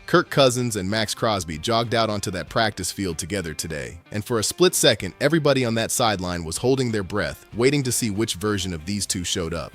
Kirk Cousins and Maxx Crosby jogged out onto that practice field together today, and for a split second, everybody on that sideline was holding their breath, waiting to see which version of these two showed up.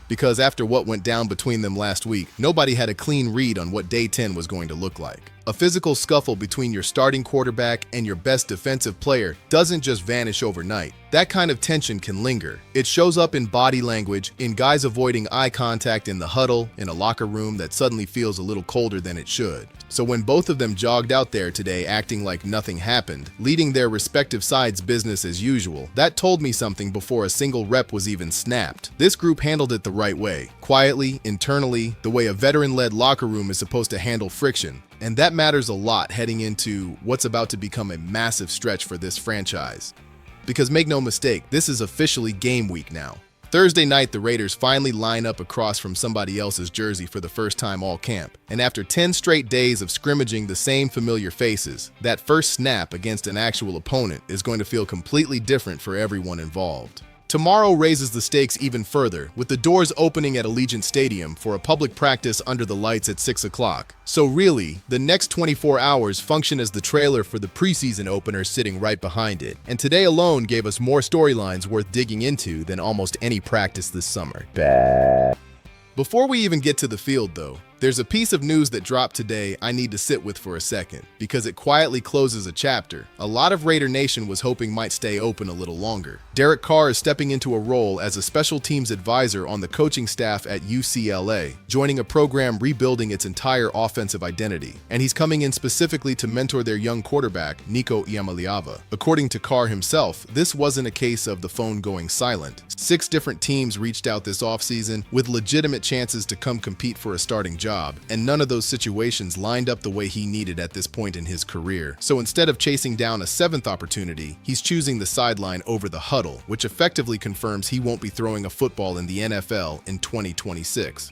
Because after what went down between them last week, nobody had a clean read on what Day 10 was going to look like. A physical scuffle between your starting quarterback and your best defensive player doesn't just vanish overnight. That kind of tension can linger. It shows up in body language, in guys avoiding eye contact in the huddle, in a locker room that suddenly feels a little colder than it should. So when both of them jogged out there today acting like nothing happened, leading their respective sides' business as usual, that told me something before a single rep was even snapped. This group handled it the right way, quietly, internally, the way a veteran-led locker room is supposed to handle friction. And that matters a lot heading into what's about to become a massive stretch for this franchise. Because make no mistake, this is officially game week now. Thursday night, the Raiders finally line up across from somebody else's jersey for the first time all camp. And after 10 straight days of scrimmaging the same familiar faces, that first snap against an actual opponent is going to feel completely different for everyone involved. Tomorrow raises the stakes even further, with the doors opening at Allegiant Stadium for a public practice under the lights at 6 o'clock. So really, the next 24 hours function as the trailer for the preseason opener sitting right behind it. And today alone gave us more storylines worth digging into than almost any practice this summer. Before we even get to the field, though, there's a piece of news that dropped today I need to sit with for a second, because it quietly closes a chapter a lot of Raider Nation was hoping might stay open a little longer. Derek Carr is stepping into a role as a special teams advisor on the coaching staff at UCLA, joining a program rebuilding its entire offensive identity. And he's coming in specifically to mentor their young quarterback, Nico Iamaleava. According to Carr himself, this wasn't a case of the phone going silent. 6 different teams reached out this offseason with legitimate chances to come compete for a starting job, and none of those situations lined up the way he needed at this point in his career. So instead of chasing down a 7th opportunity, he's choosing the sideline over the huddle, which effectively confirms he won't be throwing a football in the NFL in 2026.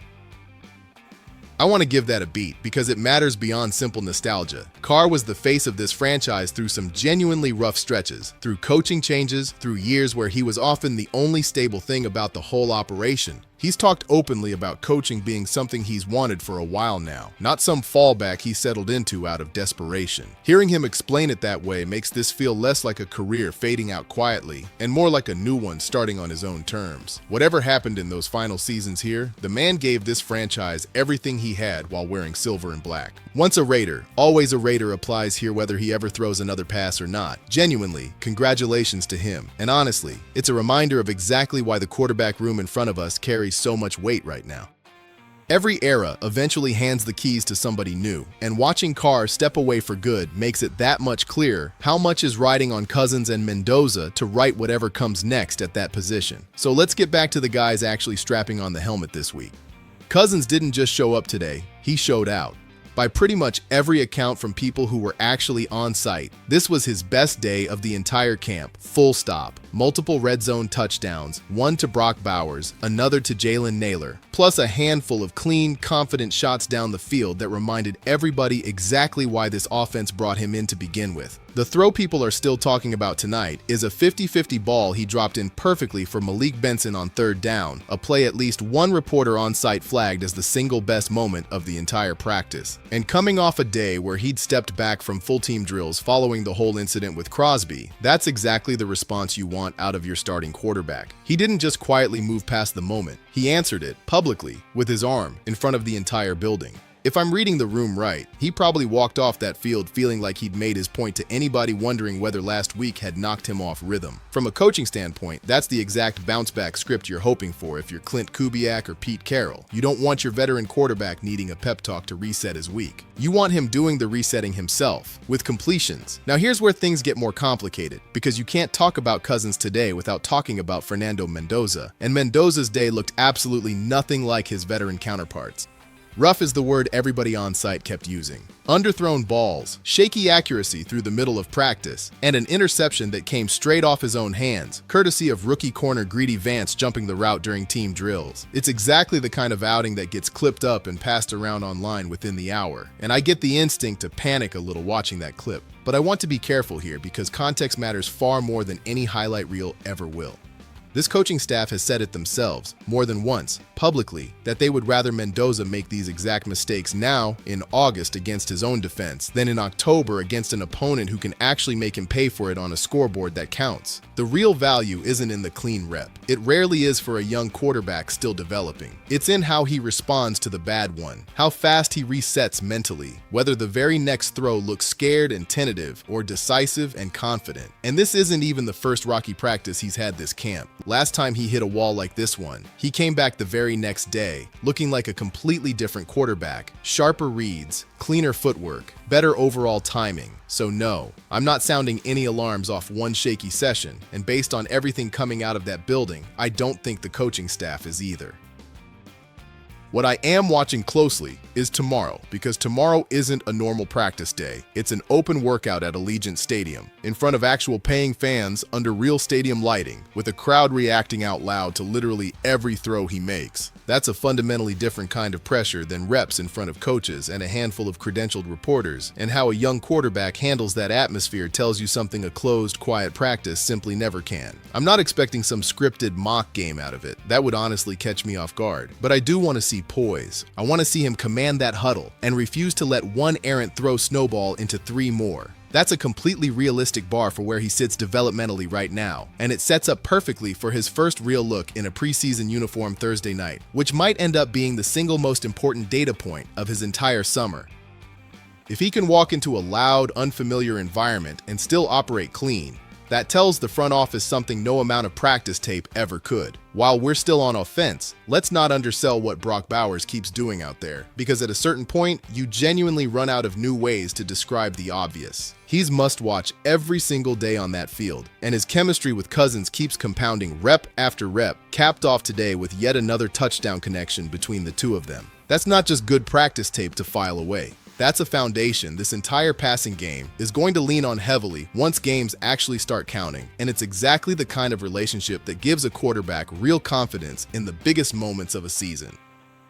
I want to give that a beat because it matters beyond simple nostalgia. Carr was the face of this franchise through some genuinely rough stretches, through coaching changes, through years where he was often the only stable thing about the whole operation. He's talked openly about coaching being something he's wanted for a while now, not some fallback he settled into out of desperation. Hearing him explain it that way makes this feel less like a career fading out quietly and more like a new one starting on his own terms. Whatever happened in those final seasons here, the man gave this franchise everything he had while wearing silver and black. Once a Raider, always a Raider applies here whether he ever throws another pass or not. Genuinely, congratulations to him. And honestly, it's a reminder of exactly why the quarterback room in front of us carries so much weight right now. Every era eventually hands the keys to somebody new, and watching Carr step away for good makes it that much clearer how much is riding on Cousins and Mendoza to write whatever comes next at that position. So let's get back to the guys actually strapping on the helmet this week. Cousins didn't just show up today, he showed out. By pretty much every account from people who were actually on site, this was his best day of the entire camp, full stop. Multiple red zone touchdowns, one to Brock Bowers, another to Jalen Naylor, plus a handful of clean, confident shots down the field that reminded everybody exactly why this offense brought him in to begin with. The throw people are still talking about tonight is a 50-50 ball he dropped in perfectly for Malik Benson on 3rd down, a play at least one reporter on site flagged as the single best moment of the entire practice. And coming off a day where he'd stepped back from full team drills following the whole incident with Crosby, that's exactly the response you want out of your starting quarterback. He didn't just quietly move past the moment, he answered it publicly with his arm in front of the entire building. If I'm reading the room right, he probably walked off that field feeling like he'd made his point to anybody wondering whether last week had knocked him off rhythm. From a coaching standpoint, that's the exact bounce-back script you're hoping for if you're Clint Kubiak or Pete Carroll. You don't want your veteran quarterback needing a pep talk to reset his week. You want him doing the resetting himself, with completions. Now here's where things get more complicated, because you can't talk about Cousins today without talking about Fernando Mendoza, and Mendoza's day looked absolutely nothing like his veteran counterparts. Rough is the word everybody on site kept using. Underthrown balls, shaky accuracy through the middle of practice, and an interception that came straight off his own hands, courtesy of rookie corner Greedy Vance jumping the route during team drills. It's exactly the kind of outing that gets clipped up and passed around online within the hour, and I get the instinct to panic a little watching that clip. But I want to be careful here because context matters far more than any highlight reel ever will. This coaching staff has said it themselves, more than once, publicly, that they would rather Mendoza make these exact mistakes now, in August against his own defense, than in October against an opponent who can actually make him pay for it on a scoreboard that counts. The real value isn't in the clean rep. It rarely is for a young quarterback still developing. It's in how he responds to the bad one, how fast he resets mentally, whether the very next throw looks scared and tentative or decisive and confident. And this isn't even the first rocky practice he's had this camp. Last time he hit a wall like this one, he came back the very next day, looking like a completely different quarterback, sharper reads, cleaner footwork, better overall timing. So no, I'm not sounding any alarms off one shaky session, and based on everything coming out of that building, I don't think the coaching staff is either. What I am watching closely is tomorrow, because tomorrow isn't a normal practice day. It's an open workout at Allegiant Stadium, in front of actual paying fans under real stadium lighting, with a crowd reacting out loud to literally every throw he makes. That's a fundamentally different kind of pressure than reps in front of coaches and a handful of credentialed reporters, and how a young quarterback handles that atmosphere tells you something a closed, quiet practice simply never can. I'm not expecting some scripted mock game out of it. That would honestly catch me off guard. But I do want to see poise. I want to see him command that huddle and refuse to let one errant throw snowball into 3 more. That's a completely realistic bar for where he sits developmentally right now, and it sets up perfectly for his first real look in a preseason uniform Thursday night, which might end up being the single most important data point of his entire summer. If he can walk into a loud, unfamiliar environment and still operate clean, that tells the front office something no amount of practice tape ever could. While we're still on offense, let's not undersell what Brock Bowers keeps doing out there, because at a certain point, you genuinely run out of new ways to describe the obvious. He's must-watch every single day on that field, and his chemistry with Cousins keeps compounding rep after rep, capped off today with yet another touchdown connection between the two of them. That's not just good practice tape to file away. That's a foundation this entire passing game is going to lean on heavily once games actually start counting, and it's exactly the kind of relationship that gives a quarterback real confidence in the biggest moments of a season.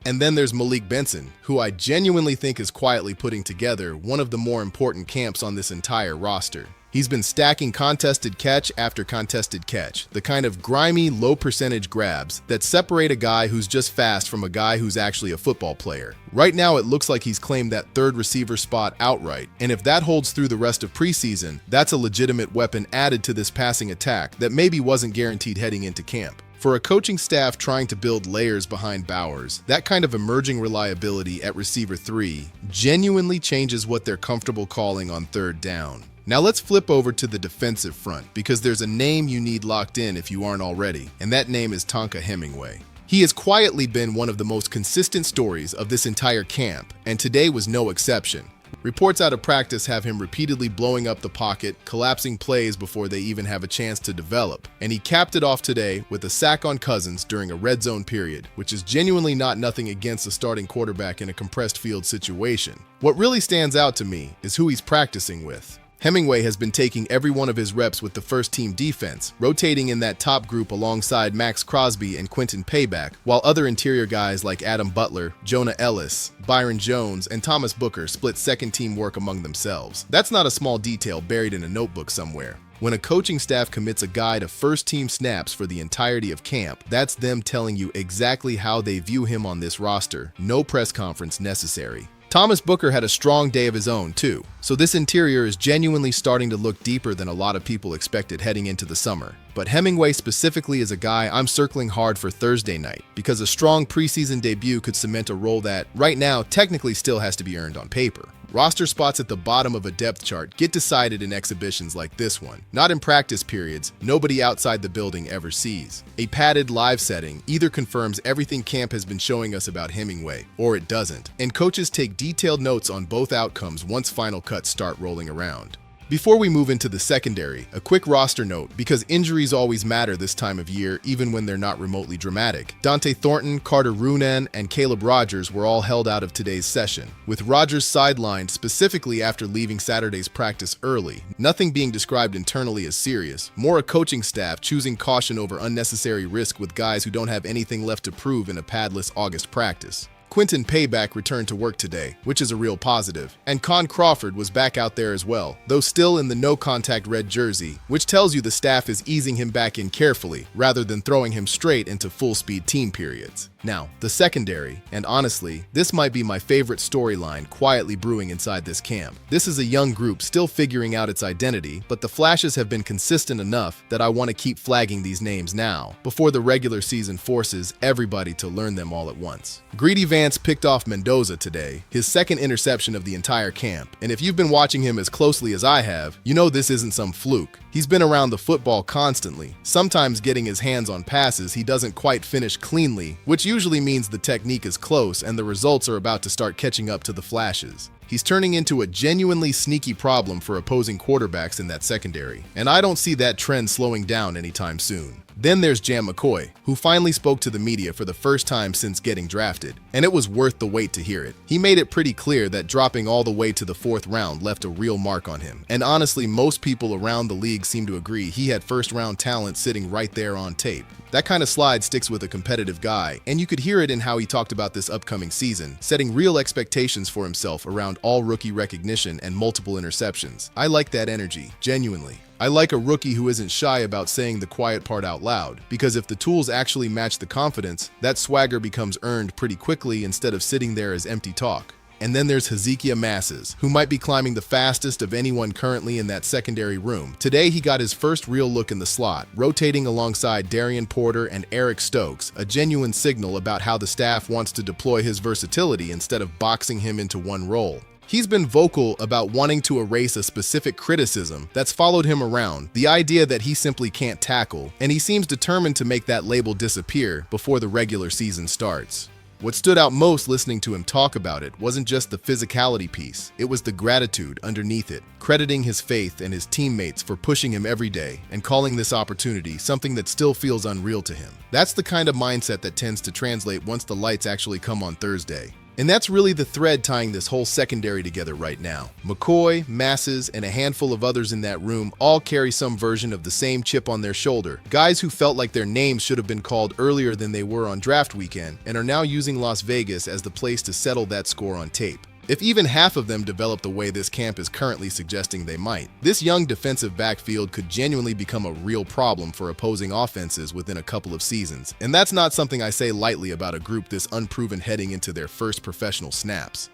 And then there's Malik Benson, who I genuinely think is quietly putting together one of the more important camps on this entire roster. He's been stacking contested catch after contested catch, the kind of grimy, low-percentage grabs that separate a guy who's just fast from a guy who's actually a football player. Right now, it looks like he's claimed that third receiver spot outright, and if that holds through the rest of preseason, that's a legitimate weapon added to this passing attack that maybe wasn't guaranteed heading into camp. For a coaching staff trying to build layers behind Bowers, that kind of emerging reliability at receiver 3 genuinely changes what they're comfortable calling on third down. Now let's flip over to the defensive front, because there's a name you need locked in if you aren't already, and that name is Tonka Hemingway. He has quietly been one of the most consistent stories of this entire camp, and today was no exception. Reports out of practice have him repeatedly blowing up the pocket, collapsing plays before they even have a chance to develop, and he capped it off today with a sack on Cousins during a red zone period, which is genuinely not nothing against a starting quarterback in a compressed field situation. What really stands out to me is who he's practicing with. Hemingway has been taking every one of his reps with the first-team defense, rotating in that top group alongside Maxx Crosby and Quentin Payback, while other interior guys like Adam Butler, Jonah Ellis, Byron Jones, and Thomas Booker split second-team work among themselves. That's not a small detail buried in a notebook somewhere. When a coaching staff commits a guy to first-team snaps for the entirety of camp, that's them telling you exactly how they view him on this roster. No press conference necessary. Thomas Booker had a strong day of his own, too, so this interior is genuinely starting to look deeper than a lot of people expected heading into the summer. But Hemingway specifically is a guy I'm circling hard for Thursday night, because a strong preseason debut could cement a role that, right now, technically still has to be earned on paper. Roster spots at the bottom of a depth chart get decided in exhibitions like this one, not in practice periods nobody outside the building ever sees. A padded live setting either confirms everything camp has been showing us about Hemingway, or it doesn't, and coaches take detailed notes on both outcomes once final cuts start rolling around. Before we move into the secondary, a quick roster note, because injuries always matter this time of year, even when they're not remotely dramatic. Dante Thornton, Carter Runan, and Caleb Rogers were all held out of today's session, with Rogers sidelined specifically after leaving Saturday's practice early, nothing being described internally as serious, more a coaching staff choosing caution over unnecessary risk with guys who don't have anything left to prove in a padless August practice. Quinton Payback returned to work today, which is a real positive, and Con Crawford was back out there as well, though still in the no-contact red jersey, which tells you the staff is easing him back in carefully, rather than throwing him straight into full-speed team periods. Now, the secondary, and honestly, this might be my favorite storyline quietly brewing inside this camp. This is a young group still figuring out its identity, but the flashes have been consistent enough that I want to keep flagging these names now, before the regular season forces everybody to learn them all at once. Greedy Vance picked off Mendoza today, his second interception of the entire camp, and if you've been watching him as closely as I have, you know this isn't some fluke. He's been around the football constantly, sometimes getting his hands on passes he doesn't quite finish cleanly, which usually means the technique is close and the results are about to start catching up to the flashes. He's turning into a genuinely sneaky problem for opposing quarterbacks in that secondary, and I don't see that trend slowing down anytime soon. Then there's Jam McCoy, who finally spoke to the media for the first time since getting drafted, and it was worth the wait to hear it. He made it pretty clear that dropping all the way to the 4th round left a real mark on him, and honestly, most people around the league seem to agree he had first-round talent sitting right there on tape. That kind of slide sticks with a competitive guy, and you could hear it in how he talked about this upcoming season, setting real expectations for himself around all rookie recognition and multiple interceptions. I like that energy, genuinely. I like a rookie who isn't shy about saying the quiet part out loud, because if the tools actually match the confidence, that swagger becomes earned pretty quickly instead of sitting there as empty talk. And then there's Hezekiah Masses, who might be climbing the fastest of anyone currently in that secondary room. Today, he got his first real look in the slot, rotating alongside Darian Porter and Eric Stokes, a genuine signal about how the staff wants to deploy his versatility instead of boxing him into one role. He's been vocal about wanting to erase a specific criticism that's followed him around, the idea that he simply can't tackle, and he seems determined to make that label disappear before the regular season starts. What stood out most listening to him talk about it wasn't just the physicality piece, it was the gratitude underneath it, crediting his faith and his teammates for pushing him every day and calling this opportunity something that still feels unreal to him. That's the kind of mindset that tends to translate once the lights actually come on Thursday. And that's really the thread tying this whole secondary together right now. McCoy, Masses, and a handful of others in that room all carry some version of the same chip on their shoulder. Guys who felt like their names should have been called earlier than they were on draft weekend and are now using Las Vegas as the place to settle that score on tape. If even half of them develop the way this camp is currently suggesting they might, this young defensive backfield could genuinely become a real problem for opposing offenses within a couple of seasons. And that's not something I say lightly about a group this unproven heading into their first professional snaps.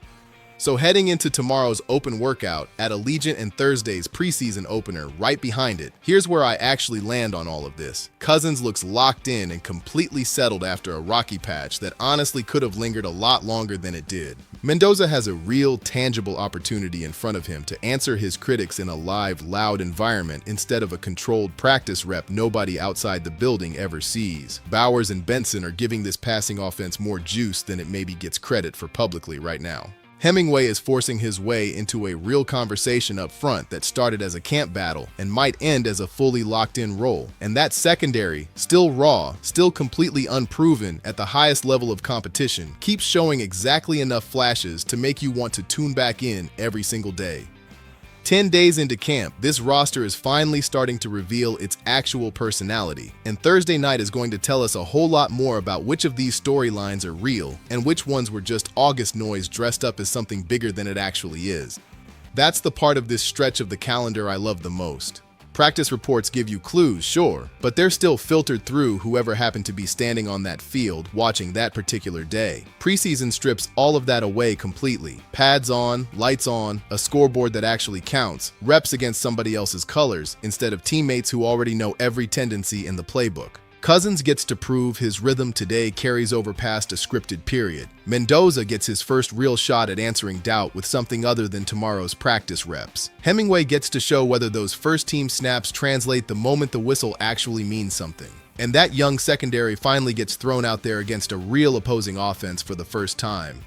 So heading into tomorrow's open workout at Allegiant and Thursday's preseason opener right behind it, here's where I actually land on all of this. Cousins looks locked in and completely settled after a rocky patch that honestly could have lingered a lot longer than it did. Mendoza has a real, tangible opportunity in front of him to answer his critics in a live, loud environment instead of a controlled practice rep nobody outside the building ever sees. Bowers and Benson are giving this passing offense more juice than it maybe gets credit for publicly right now. Hemingway is forcing his way into a real conversation up front that started as a camp battle and might end as a fully locked-in role. And that secondary, still raw, still completely unproven at the highest level of competition, keeps showing exactly enough flashes to make you want to tune back in every single day. 10 days into camp, this roster is finally starting to reveal its actual personality, and Thursday night is going to tell us a whole lot more about which of these storylines are real and which ones were just August noise dressed up as something bigger than it actually is. That's the part of this stretch of the calendar I love the most. Practice reports give you clues, sure, but they're still filtered through whoever happened to be standing on that field watching that particular day. Preseason strips all of that away completely. Pads on, lights on, a scoreboard that actually counts, reps against somebody else's colors instead of teammates who already know every tendency in the playbook. Cousins gets to prove his rhythm today carries over past a scripted period. Mendoza gets his first real shot at answering doubt with something other than tomorrow's practice reps. Hemingway gets to show whether those first-team snaps translate the moment the whistle actually means something. And that young secondary finally gets thrown out there against a real opposing offense for the first time.